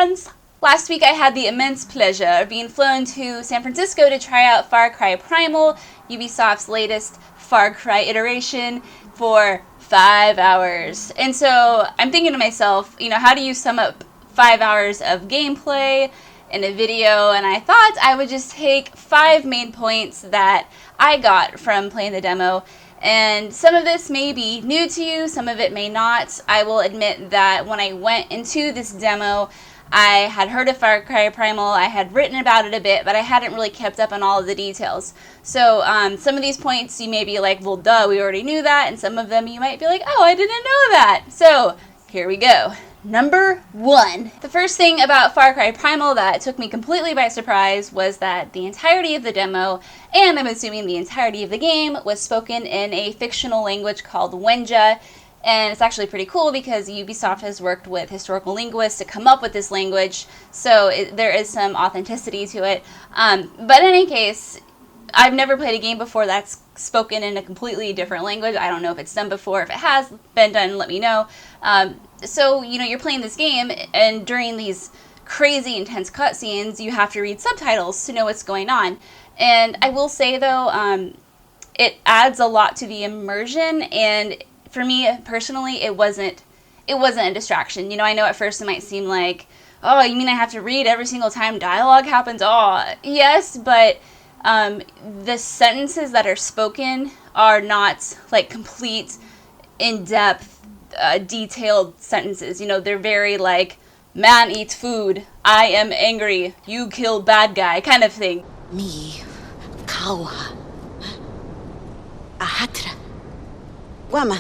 friends! Last week I had the immense pleasure of being flown to San Francisco to try out Far Cry Primal, Ubisoft's latest Far Cry iteration, for 5 hours. And so I'm thinking to myself, how do you sum up 5 hours of gameplay in a video? And I thought I would just take 5 main points that I got from playing the demo. And some of this may be new to you, some of it may not. I will admit that when I went into this demo, I had heard of Far Cry Primal, I had written about it a bit, but I hadn't really kept up on all of the details. So some of these points you may be like, well duh, we already knew that, and some of them you might be like, oh, I didn't know that. So here we go. Number 1. The first thing about Far Cry Primal that took me completely by surprise was that the entirety of the demo, and I'm assuming the entirety of the game, was spoken in a fictional language called Wenja. And it's actually pretty cool because Ubisoft has worked with historical linguists to come up with this language, so there is some authenticity to it. But in any case, I've never played a game before that's spoken in a completely different language. I don't know if it's done before. If it has been done, let me know. So, you're playing this game, and during these crazy intense cutscenes, you have to read subtitles to know what's going on. And I will say, though, it adds a lot to the immersion, and for me, personally, it wasn't a distraction. I know at first it might seem like, oh, you mean I have to read every single time dialogue happens? Oh, yes, but the sentences that are spoken are not like complete, in-depth, detailed sentences. They're very like, man eats food, I am angry, you kill bad guy, kind of thing. Me, kawa, ahatra, wama.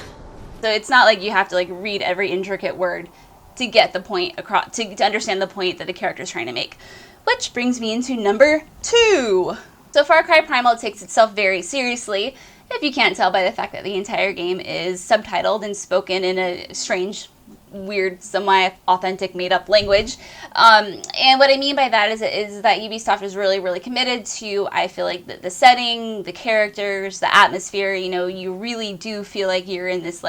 So it's not like you have to read every intricate word to get the point across, to understand the point that the character is trying to make. Which brings me into number 2. So Far Cry Primal takes itself very seriously, if you can't tell by the fact that the entire game is subtitled and spoken in a strange, weird, semi-authentic, made-up language. And what I mean by that is that Ubisoft is really, really committed to, I feel like, the setting, the characters, the atmosphere. You really do feel like you're in this,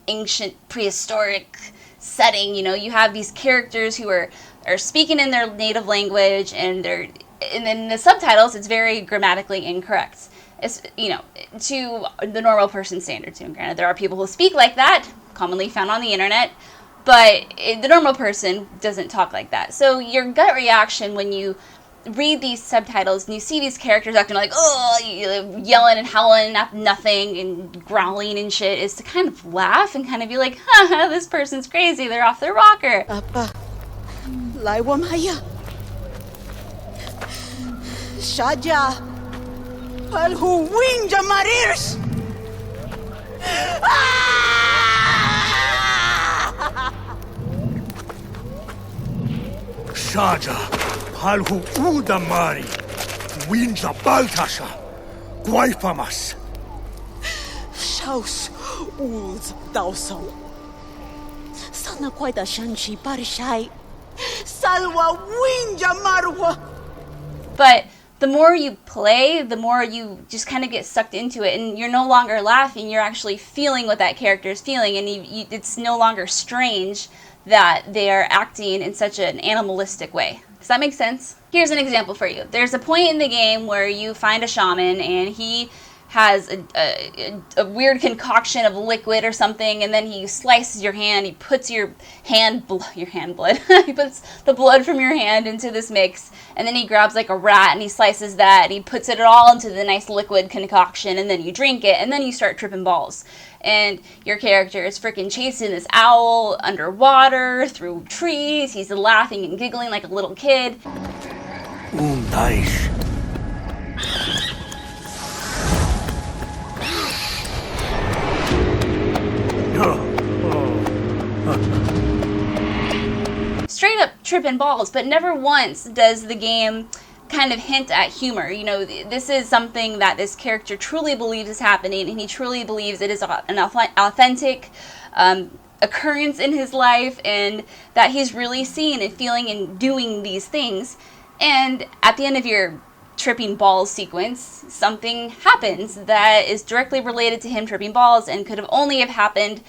ancient, prehistoric setting. You have these characters who are speaking in their native language, and then the subtitles, it's very grammatically incorrect. It's, to the normal person standards. Granted, there are people who speak like that, commonly found on the internet, but the normal person doesn't talk like that. So your gut reaction when you read these subtitles and you see these characters acting like, oh, yelling and howling at nothing and growling and shit, is to kind of laugh and kind of be like, haha, this person's crazy, they're off their rocker. Apa, laiwa maya, shaja, alhu winja marirs. Shaja, palhu udamari, winja baltasha, guaifamas. Shaus uz dausam. Sana quaida shanchi parishai, salwa winja marwa. But the more you play, the more you just kind of get sucked into it, and you're no longer laughing, you're actually feeling what that character is feeling, and it's no longer strange that they are acting in such an animalistic way. Does that make sense? Here's an example for you. There's a point in the game where you find a shaman, and he has a weird concoction of liquid or something, and then he slices your hand, he puts your hand blood, he puts the blood from your hand into this mix, and then he grabs a rat and he slices that, and he puts it all into the nice liquid concoction, and then you drink it, and then you start tripping balls. And your character is freaking chasing this owl underwater, through trees, he's laughing and giggling like a little kid. Nice. Straight up tripping balls, but never once does the game kind of hint at humor. This is something that this character truly believes is happening, and he truly believes it is an authentic occurrence in his life, and that he's really seeing and feeling and doing these things. And at the end of your tripping balls sequence, something happens that is directly related to him tripping balls and could have only have happened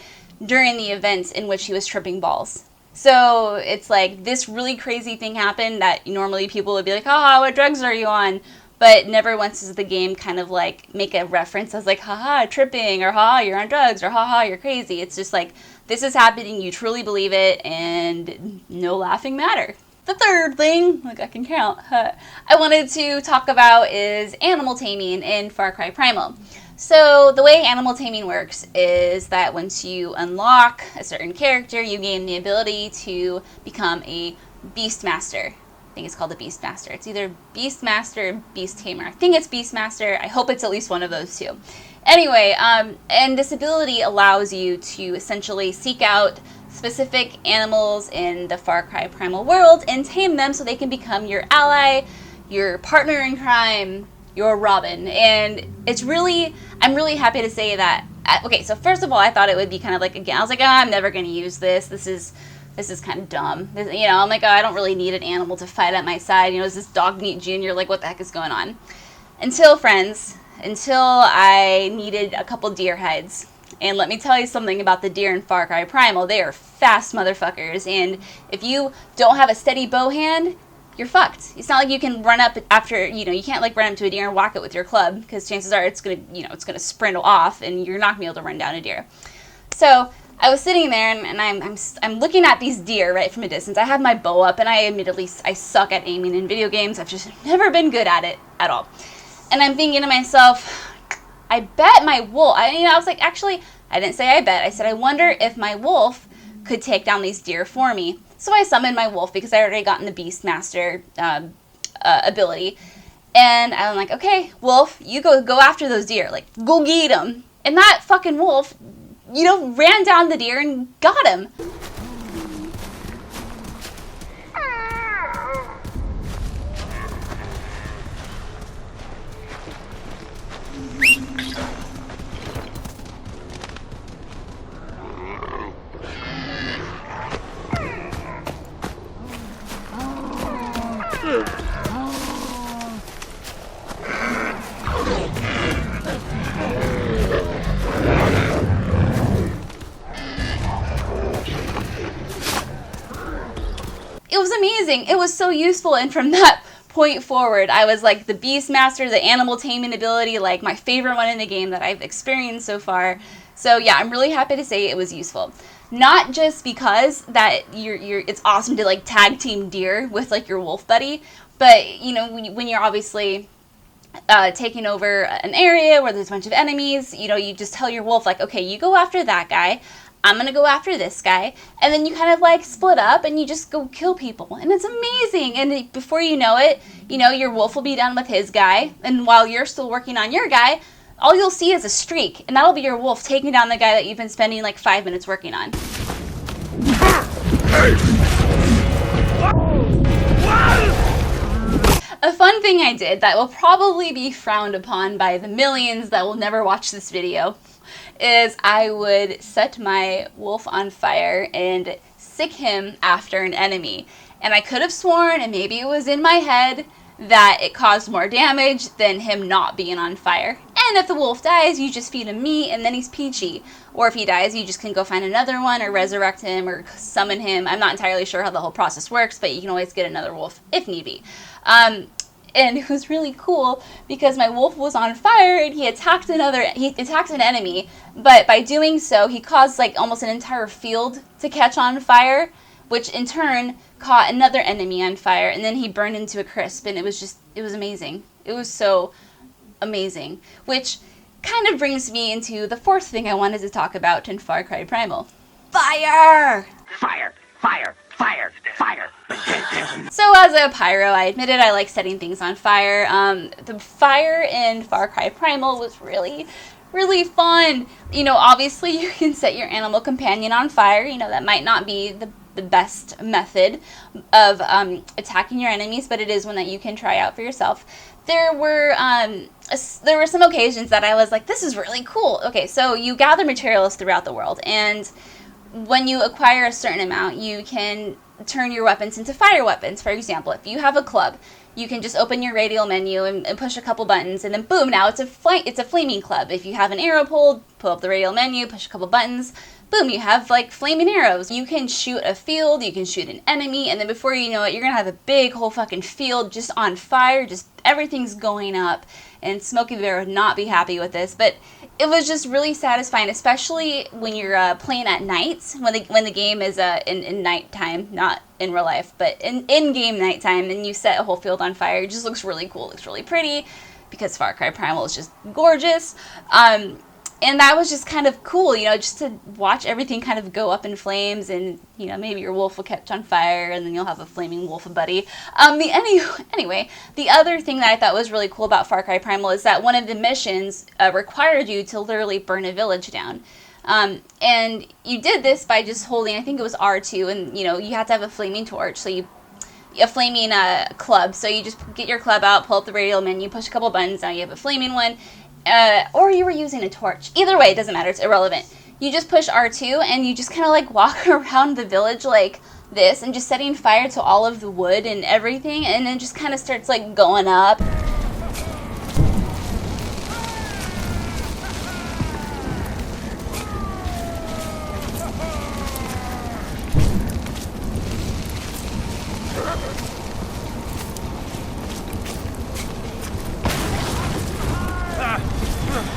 during the events in which he was tripping balls. So it's like this really crazy thing happened that normally people would be like, haha, what drugs are you on? But never once does the game kind of like make a reference as like, haha, tripping, or haha, you're on drugs, or haha, you're crazy. It's just like, this is happening, you truly believe it, and no laughing matter. The third thing, like I can count, I wanted to talk about is animal taming in Far Cry Primal. So the way animal taming works is that once you unlock a certain character, you gain the ability to become a Beastmaster. I think it's called a Beastmaster. It's either Beastmaster or Beast Tamer. I think it's Beastmaster. I hope it's at least one of those two. Anyway, and this ability allows you to essentially seek out specific animals in the Far Cry Primal world and tame them so they can become your ally, your partner in crime, your Robin. And it's really, I'm really happy to say that. Okay, so first of all, I thought it would be kind of like, again, I was like, oh, I'm never going to use this. This is kind of dumb. I'm like, oh, I don't really need an animal to fight at my side. Is this dog meat junior? Like, what the heck is going on? Until I needed a couple deer heads. And let me tell you something about the deer in Far Cry Primal. They are fast motherfuckers. And if you don't have a steady bow hand, you're fucked. It's not like you can run up after, you can't like run up to a deer and whack it with your club, because chances are it's going to sprint off and you're not going to be able to run down a deer. So I was sitting there and I'm looking at these deer right from a distance. I have my bow up, and I suck at aiming in video games. I've just never been good at it at all. And I'm thinking to myself, I bet my wolf, I was like, actually, I didn't say I bet. I said, I wonder if my wolf could take down these deer for me. So I summoned my wolf because I already gotten the Beastmaster ability. And I'm like, okay, wolf, you go after those deer. Like, go get them. And that fucking wolf, ran down the deer and got him. It was amazing. It was so useful, and from that point forward, I was like the Beastmaster, the animal taming ability, like my favorite one in the game that I've experienced so far. So yeah, I'm really happy to say it was useful. Not just because that it's awesome to like tag team deer with like your wolf buddy, but when you're obviously taking over an area where there's a bunch of enemies, you just tell your wolf like, okay, you go after that guy, I'm going to go after this guy, and then you kind of like split up and you just go kill people, and it's amazing. And before you know it, your wolf will be done with his guy, and while you're still working on your guy, all you'll see is a streak, and that'll be your wolf taking down the guy that you've been spending like 5 minutes working on. A fun thing I did that will probably be frowned upon by the millions that will never watch this video is I would set my wolf on fire and sick him after an enemy. And I could have sworn, and maybe it was in my head, that it caused more damage than him not being on fire. And if the wolf dies, you just feed him meat and then he's peachy. Or if he dies, you just can go find another one or resurrect him or summon him. I'm not entirely sure how the whole process works, but you can always get another wolf if need be. And it was really cool because my wolf was on fire and he attacked an enemy, but by doing so, he caused like almost an entire field to catch on fire, which in turn caught another enemy on fire, and then he burned into a crisp, and it was amazing. It was so amazing, which kind of brings me into the fourth thing I wanted to talk about in Far Cry Primal. Fire! Fire! Fire! Fire! Fire! So as a pyro, I admitted I like setting things on fire. The fire in Far Cry Primal was really, really fun. Obviously you can set your animal companion on fire. That might not be the best method of attacking your enemies, but it is one that you can try out for yourself. There were some occasions that I was like, this is really cool. Okay, so you gather materials throughout the world, and when you acquire a certain amount, you can turn your weapons into fire weapons. For example, if you have a club, you can just open your radial menu and push a couple buttons, and then boom, now it's a flaming club. If you have an arrow pulled, pull up the radial menu, push a couple buttons, boom, you have like flaming arrows. You can shoot a field, you can shoot an enemy, and then before you know it, you're gonna have a big whole fucking field just on fire, just everything's going up. And Smokey the Bear would not be happy with this, but it was just really satisfying, especially when you're playing at night, when the game is in nighttime, not in real life, but in game nighttime, and you set a whole field on fire. It just looks really cool, looks really pretty, because Far Cry Primal is just gorgeous. And that was just kind of cool, you know, just to watch everything kind of go up in flames, and, you know, maybe your wolf will catch on fire, and then you'll have a flaming wolf buddy. Anyway, the other thing that I thought was really cool about Far Cry Primal is that one of the missions required you to literally burn a village down. And you did this by just holding, I think it was R2, and, you know, you have to have a flaming torch, so a flaming club, so you just get your club out, pull up the radial menu, push a couple buttons, now you have a flaming one. Or you were using a torch. Either way, it doesn't matter. It's irrelevant. You just push R2 and you just kind of like walk around the village like this and just setting fire to all of the wood and everything, and then just kind of starts like going up.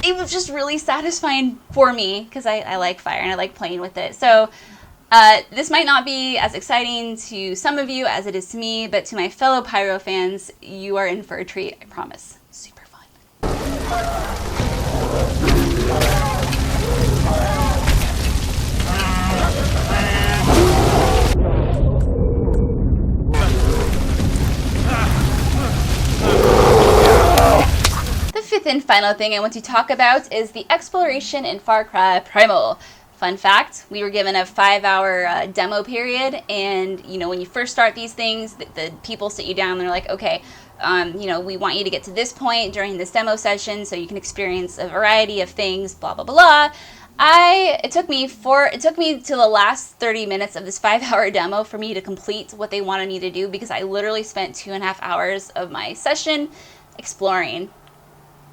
It was just really satisfying for me because I like fire and I like playing with it. So this might not be as exciting to some of you as it is to me, but to my fellow Pyro fans, you are in for a treat, I promise. Super fun. The fifth and final thing I want to talk about is the exploration in Far Cry Primal. Fun fact, we were given a 5-hour demo period, and you know, when you first start these things, the people sit you down and they're like, okay, you know, we want you to get to this point during this demo session so you can experience a variety of things, blah blah blah. It took me to the last 30 minutes of this 5-hour demo for me to complete what they wanted me to do, because I literally spent 2.5 hours of my session exploring.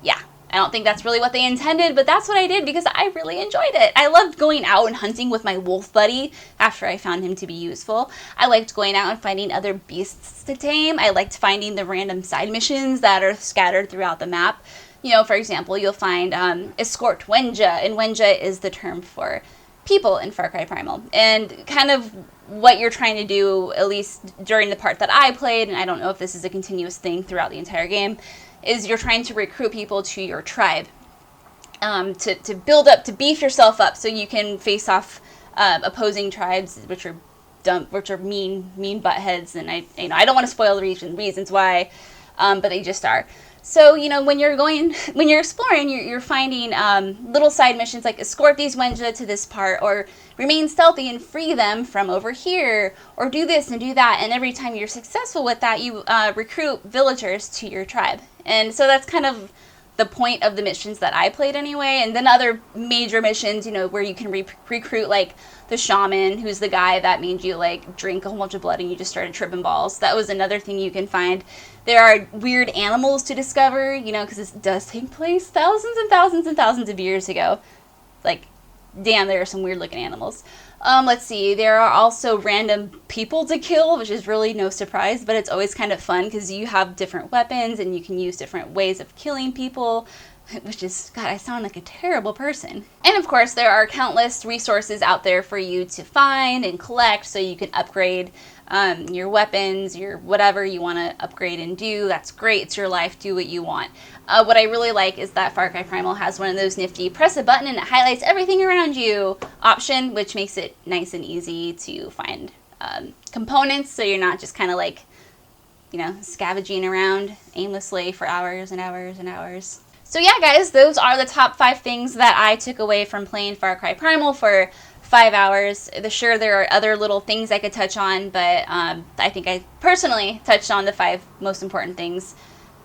Yeah, I don't think that's really what they intended, but that's what I did because I really enjoyed it. I loved going out and hunting with my wolf buddy after I found him to be useful. I liked going out and finding other beasts to tame. I liked finding the random side missions that are scattered throughout the map. You know, for example, you'll find escort Wenja, and Wenja is the term for people in Far Cry Primal. And kind of what you're trying to do, at least during the part that I played, and I don't know if this is a continuous thing throughout the entire game, is you're trying to recruit people to your tribe, to build up, to beef yourself up so you can face off opposing tribes, which are mean buttheads, and I don't want to spoil the reasons why, but they just are. So, you know, when you're exploring, you're finding little side missions like escort these Wenja to this part, or remain stealthy and free them from over here, or do this and do that. And every time you're successful with that, you recruit villagers to your tribe. And so that's kind of the point of the missions that I played anyway. And then other major missions, you know, where you can recruit like the shaman, who's the guy that made you like drink a whole bunch of blood and you just started tripping balls. That was another thing you can find. There are weird animals to discover, you know, because it does take place thousands and thousands and thousands of years ago. Like, damn, there are some weird looking animals. Let's see, there are also random people to kill, which is really no surprise, but it's always kind of fun because you have different weapons and you can use different ways of killing people, which is, God, I sound like a terrible person. And of course, there are countless resources out there for you to find and collect so you can upgrade your weapons, your whatever you want to upgrade and do. That's great. It's your life. Do what you want. What I really like is that Far Cry Primal has one of those nifty press a button and it highlights everything around you option, which makes it nice and easy to find components, so you're not just kind of like, you know, scavenging around aimlessly for hours and hours and hours. So yeah, guys, those are the top 5 things that I took away from playing Far Cry Primal for 5 hours. Sure, there are other little things I could touch on, but I think I personally touched on the 5 most important things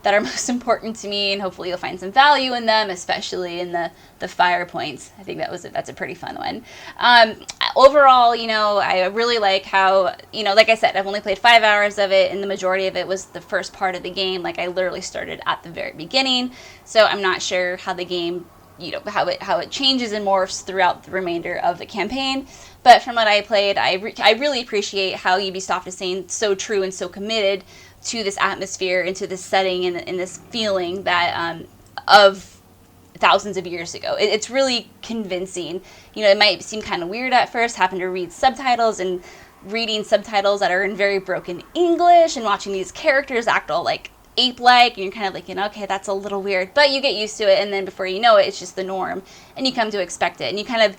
that are most important to me, and hopefully you'll find some value in them, especially in the fire points. I think that's a pretty fun one. Overall, you know, I really like how, you know, like I said, I've only played 5 hours of it, and the majority of it was the first part of the game. Like, I literally started at the very beginning, so I'm not sure how the game you know, how it changes and morphs throughout the remainder of the campaign. But from what I played, I really appreciate how Ubisoft is staying so true and so committed to this atmosphere and to this setting and this feeling that of thousands of years ago. It's really convincing. You know, it might seem kind of weird at first having to read subtitles and reading subtitles that are in very broken English and watching these characters act all like ape-like, and you're kind of like, you know, okay, that's a little weird, but you get used to it, and then before you know it, it's just the norm, and you come to expect it, and you kind of,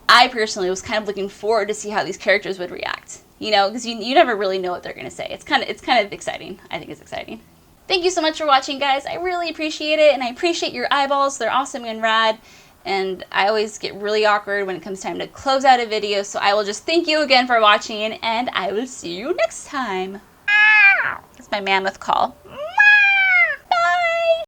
I personally was kind of looking forward to see how these characters would react, you know, because you never really know what they're going to say. It's kind of exciting. I think it's exciting. Thank you so much for watching, guys. I really appreciate it, and I appreciate your eyeballs. They're awesome and rad, and I always get really awkward when it comes time to close out a video, so I will just thank you again for watching, and I will see you next time. That's my mammoth call.